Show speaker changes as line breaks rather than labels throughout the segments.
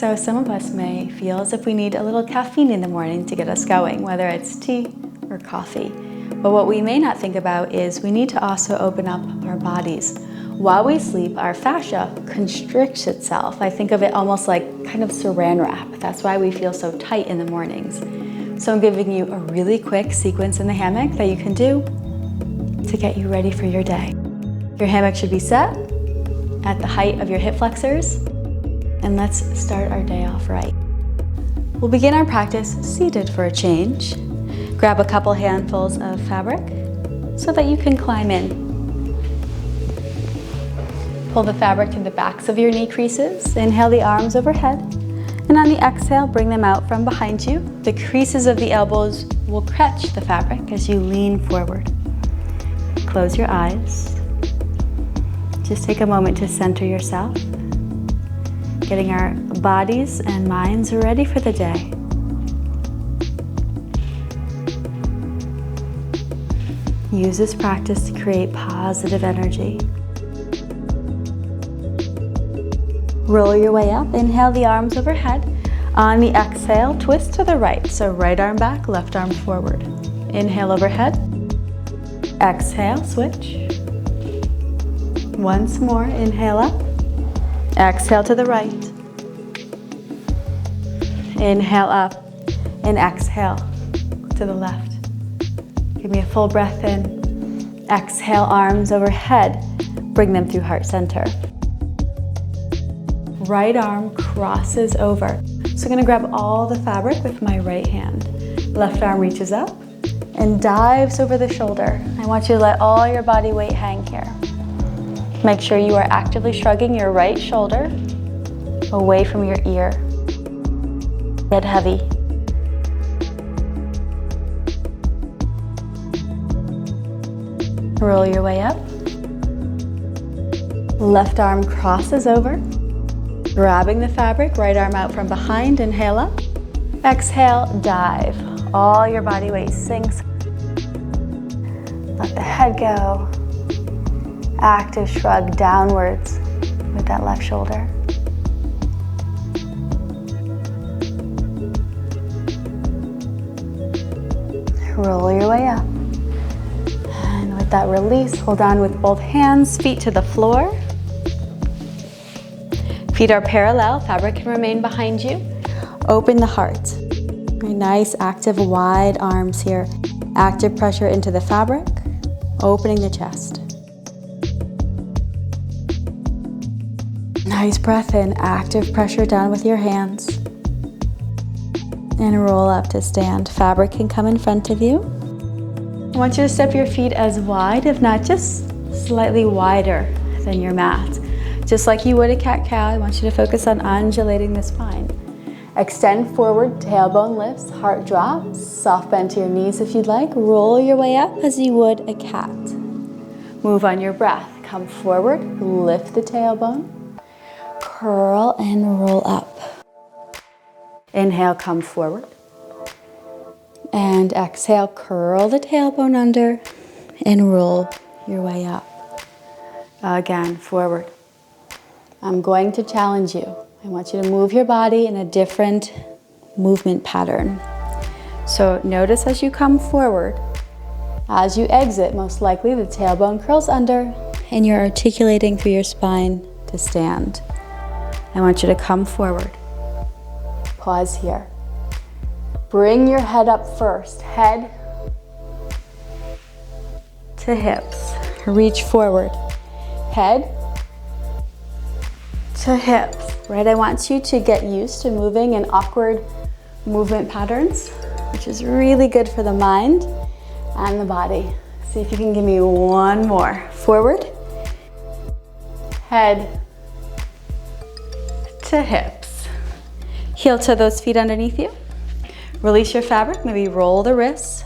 So some of us may feel as if we need a little caffeine in the morning to get us going, whether it's tea or coffee. But what we may not think about is we need to also open up our bodies. While we sleep, our fascia constricts itself. I think of it almost like kind of saran wrap. That's why we feel so tight in the mornings. So I'm giving you a really quick sequence in the hammock that you can do to get you ready for your day. Your hammock should be set at the height of your hip flexors. And let's start our day off right. We'll begin our practice seated for a change. Grab a couple handfuls of fabric so that you can climb in. Pull the fabric to the backs of your knee creases. Inhale the arms overhead. And on the exhale, bring them out from behind you. The creases of the elbows will catch the fabric as you lean forward. Close your eyes. Just take a moment to center yourself, getting our bodies and minds ready for the day. Use this practice to create positive energy. Roll your way up. Inhale the arms overhead. On the exhale, twist to the right. So right arm back, left arm forward. Inhale overhead. Exhale, switch. Once more, inhale up. Exhale to the right. Inhale up and exhale to the left. Give me a full breath in. Exhale, arms overhead. Bring them through heart center. Right arm crosses over. So I'm going to grab all the fabric with my right hand. Left arm reaches up and dives over the shoulder. I want you to let all your body weight hang here. Make sure you are actively shrugging your right shoulder away from your ear. Get heavy. Roll your way up. Left arm crosses over. Grabbing the fabric, right arm out from behind, inhale up. Exhale, dive. All your body weight sinks. Let the head go. Active shrug downwards with that left shoulder. Roll your way up. And with that release, hold on with both hands, feet to the floor. Feet are parallel, fabric can remain behind you. Open the heart. Very nice, active, wide arms here. Active pressure into the fabric, opening the chest. Nice breath in, active pressure down with your hands. And roll up to stand. Fabric can come in front of you. I want you to step your feet as wide, if not just slightly wider than your mat. Just like you would a cat-cow, I want you to focus on undulating the spine. Extend forward, tailbone lifts, heart drops, soft bend to your knees if you'd like. Roll your way up as you would a cat. Move on your breath. Come forward, lift the tailbone, curl and roll up. Inhale, come forward. And exhale, curl the tailbone under and roll your way up. Again, forward. I'm going to challenge you. I want you to move your body in a different movement pattern. So notice as you come forward, as you exit, most likely the tailbone curls under and you're articulating through your spine to stand. I want you to come forward. Pause here. Bring your head up first. Head to hips. Reach forward. Head to hips, right? I want you to get used to moving in awkward movement patterns, which is really good for the mind and the body. See if you can give me one more. Forward, head to hips. Heel to those feet underneath you. Release your fabric, maybe roll the wrists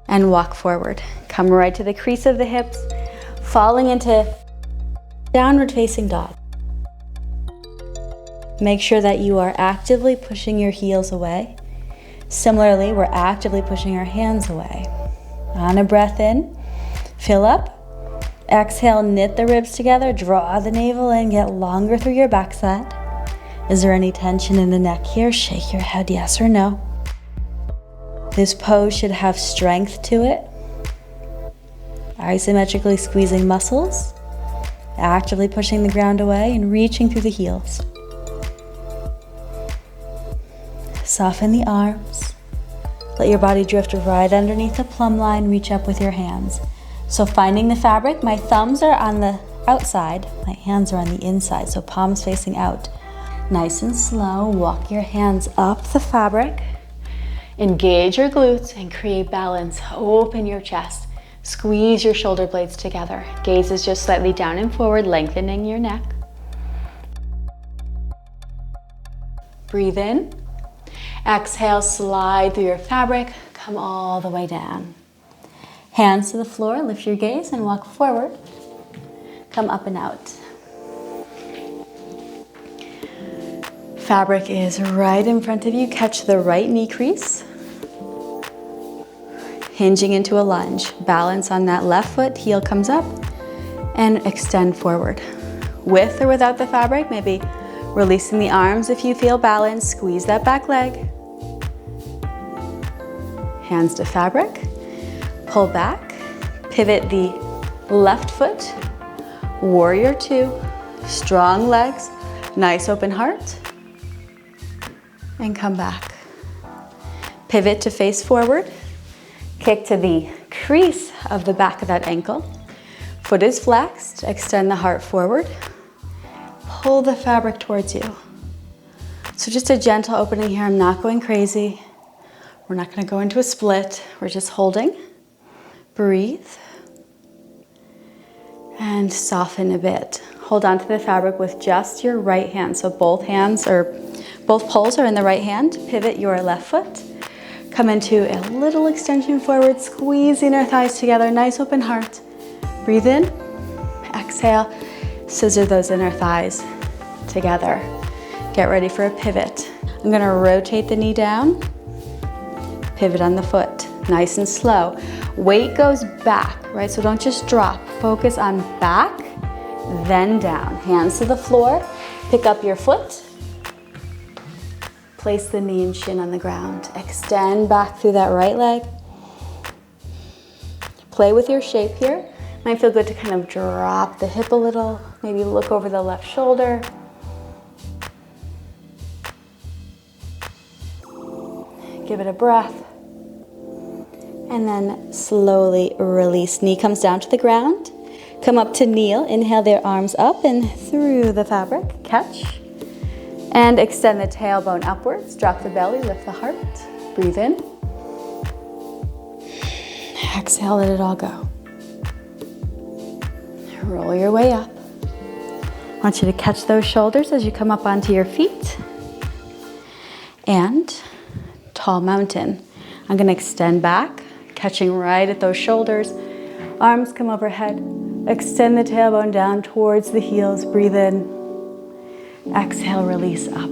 and walk forward. Come right to the crease of the hips, falling into downward facing dog. Make sure that you are actively pushing your heels away. Similarly, we're actively pushing our hands away. On a breath in, fill up. Exhale, knit the ribs together, draw the navel in, get longer through your backside. Is there any tension in the neck here? Shake your head yes or no. This pose should have strength to it. Isometrically squeezing muscles, actively pushing the ground away and reaching through the heels. Soften the arms. Let your body drift right underneath the plumb line. Reach up with your hands. So finding the fabric, my thumbs are on the outside, my hands are on the inside, so palms facing out. Nice and slow, walk your hands up the fabric. Engage your glutes and create balance. Open your chest. Squeeze your shoulder blades together. Gaze is just slightly down and forward, lengthening your neck. Breathe in. Exhale, slide through your fabric. Come all the way down. Hands to the floor, lift your gaze and walk forward. Come up and out. Fabric is right in front of you. Catch the right knee crease. Hinging into a lunge. Balance on that left foot, heel comes up, and extend forward. With or without the fabric, maybe releasing the arms if you feel balanced. Squeeze that back leg. Hands to fabric. Pull back. Pivot the left foot. Warrior two. Strong legs. Nice open heart. And come back. Pivot to face forward. Kick to the crease of the back of that ankle. Foot is flexed. Extend the heart forward. Pull the fabric towards you. So just a gentle opening here. I'm not going crazy. We're not going to go into a split. We're just holding. Breathe. And soften a bit. Hold on to the fabric with just your right hand. So both poles are in the right hand. Pivot your left foot. Come into a little extension forward, squeezing our thighs together. Nice open heart. Breathe in. Exhale. Scissor those inner thighs together. Get ready for a pivot. I'm going to rotate the knee down. Pivot on the foot. Nice and slow. Weight goes back, right? So don't just drop. Focus on back, then down. Hands to the floor. Pick up your foot. Place the knee and shin on the ground. Extend back through that right leg. Play with your shape here. Might feel good to kind of drop the hip a little. Maybe look over the left shoulder. Give it a breath. And then slowly release. Knee comes down to the ground. Come up to kneel. Inhale their arms up and through the fabric. Catch. And extend the tailbone upwards. Drop the belly, lift the heart. Breathe in. Exhale, let it all go. Roll your way up. I want you to catch those shoulders as you come up onto your feet. And tall mountain. I'm going to extend back, catching right at those shoulders. Arms come overhead. Extend the tailbone down towards the heels. Breathe in. Exhale, release up.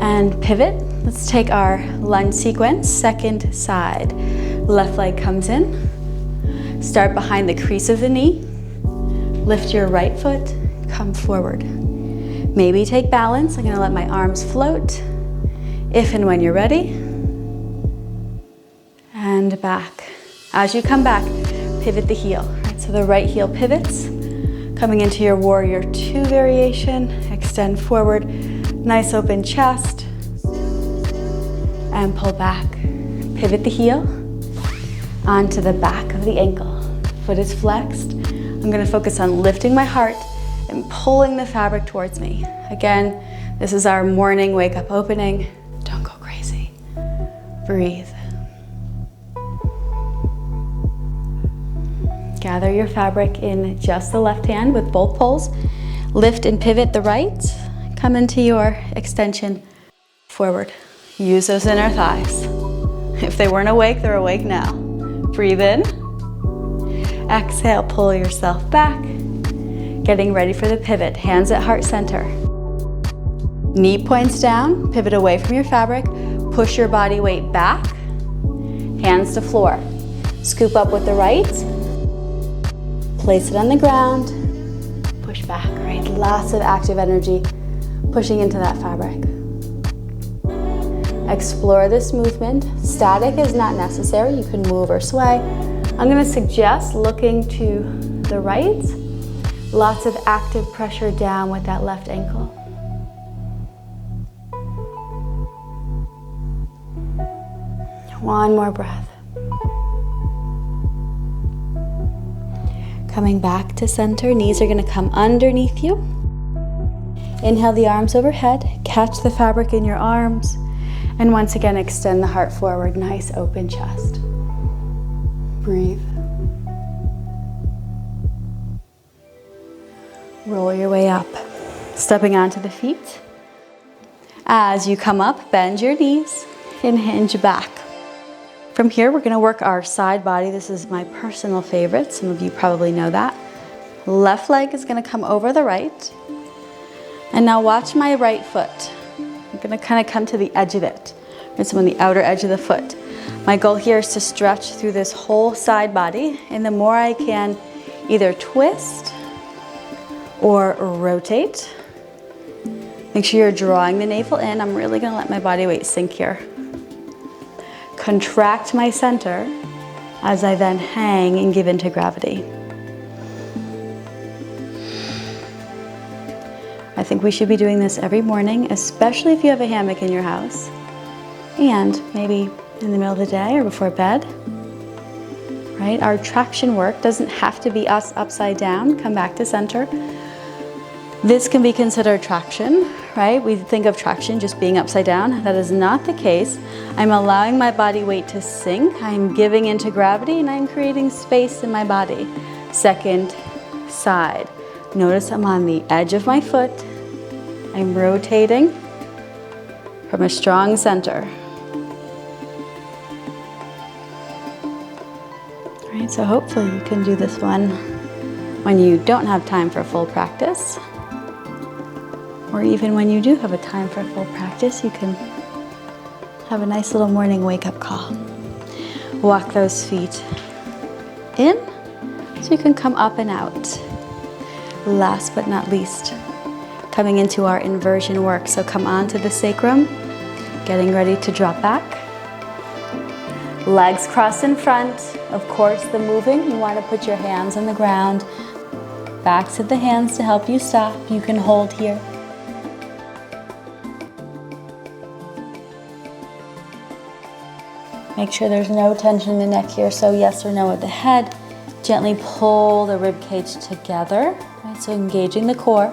And pivot. Let's take our lunge sequence. Second side. Left leg comes in. Start behind the crease of the knee. Lift your right foot. Come forward. Maybe take balance. I'm going to let my arms float. If and when you're ready. And back. As you come back, pivot the heel. Right, so the right heel pivots. Coming into your warrior two variation, extend forward, nice open chest, and pull back. Pivot the heel onto the back of the ankle. Foot is flexed. I'm going to focus on lifting my heart and pulling the fabric towards me. Again, this is our morning wake up opening. Don't go crazy. Breathe. Gather your fabric in just the left hand with both poles. Lift and pivot the right. Come into your extension forward. Use those inner thighs. If they weren't awake, they're awake now. Breathe in. Exhale, pull yourself back. Getting ready for the pivot. Hands at heart center. Knee points down. Pivot away from your fabric. Push your body weight back. Hands to floor. Scoop up with the right. Place it on the ground, push back, right? Lots of active energy pushing into that fabric. Explore this movement. Static is not necessary. You can move or sway. I'm going to suggest looking to the right. Lots of active pressure down with that left ankle. One more breath. Coming back to center, knees are going to come underneath you. Inhale the arms overhead, catch the fabric in your arms, and once again extend the heart forward, nice open chest. Breathe. Roll your way up, stepping onto the feet. As you come up, bend your knees and hinge back. From here, we're gonna work our side body. This is my personal favorite. Some of you probably know that. Left leg is gonna come over the right. And now watch my right foot. I'm gonna kind of come to the edge of it. It's on the outer edge of the foot. My goal here is to stretch through this whole side body. And the more I can either twist or rotate, make sure you're drawing the navel in. I'm really gonna let my body weight sink here. Contract my center as I then hang and give into gravity. I think we should be doing this every morning, especially if you have a hammock in your house, and maybe in the middle of the day or before bed, right? Our traction work doesn't have to be us upside down. Come back to center. This can be considered traction, right? We think of traction just being upside down. That is not the case. I'm allowing my body weight to sink. I'm giving into gravity and I'm creating space in my body. Second side. Notice I'm on the edge of my foot. I'm rotating from a strong center. All right, so hopefully you can do this one when you don't have time for full practice. Or even when you do have a time for full practice, you can have a nice little morning wake-up call. Walk those feet in so you can come up and out. Last but not least, coming into our inversion work. So come onto the sacrum, getting ready to drop back. Legs cross in front. Of course, the moving, you want to put your hands on the ground. Backs of the hands to help you stop. You can hold here. Make sure there's no tension in the neck here, so yes or no at the head. Gently pull the rib cage together, right? So engaging the core.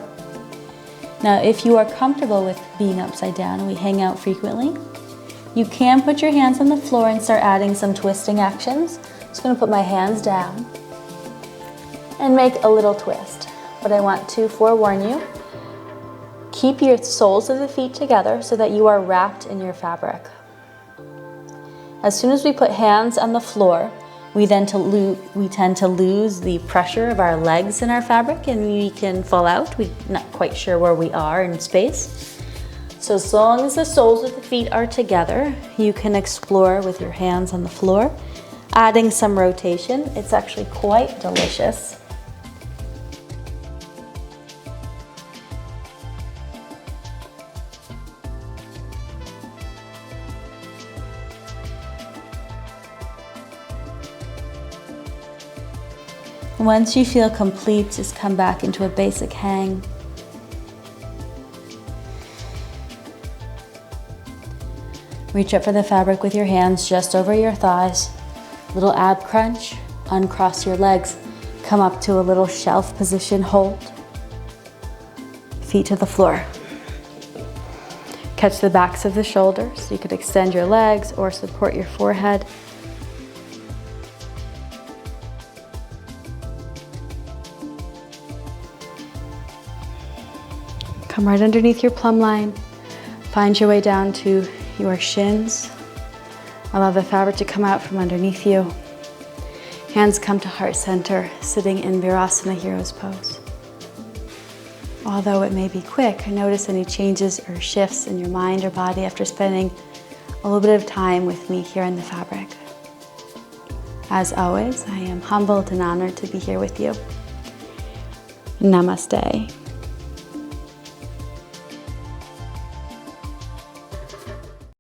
Now, if you are comfortable with being upside down and we hang out frequently, you can put your hands on the floor and start adding some twisting actions. I'm just gonna put my hands down and make a little twist. But I want to forewarn you, keep your soles of the feet together so that you are wrapped in your fabric. As soon as we put hands on the floor, we tend to lose the pressure of our legs in our fabric and we can fall out. We're not quite sure where we are in space. So as long as the soles of the feet are together, you can explore with your hands on the floor, adding some rotation. It's actually quite delicious. Once you feel complete, just come back into a basic hang. Reach up for the fabric with your hands just over your thighs. Little ab crunch, uncross your legs. Come up to a little shelf position, hold. Feet to the floor. Catch the backs of the shoulders. You could extend your legs or support your forehead. Come right underneath your plumb line. Find your way down to your shins. Allow the fabric to come out from underneath you. Hands come to heart center, sitting in Virasana Hero's Pose. Although it may be quick, notice any changes or shifts in your mind or body after spending a little bit of time with me here in the fabric. As always, I am humbled and honored to be here with you. Namaste.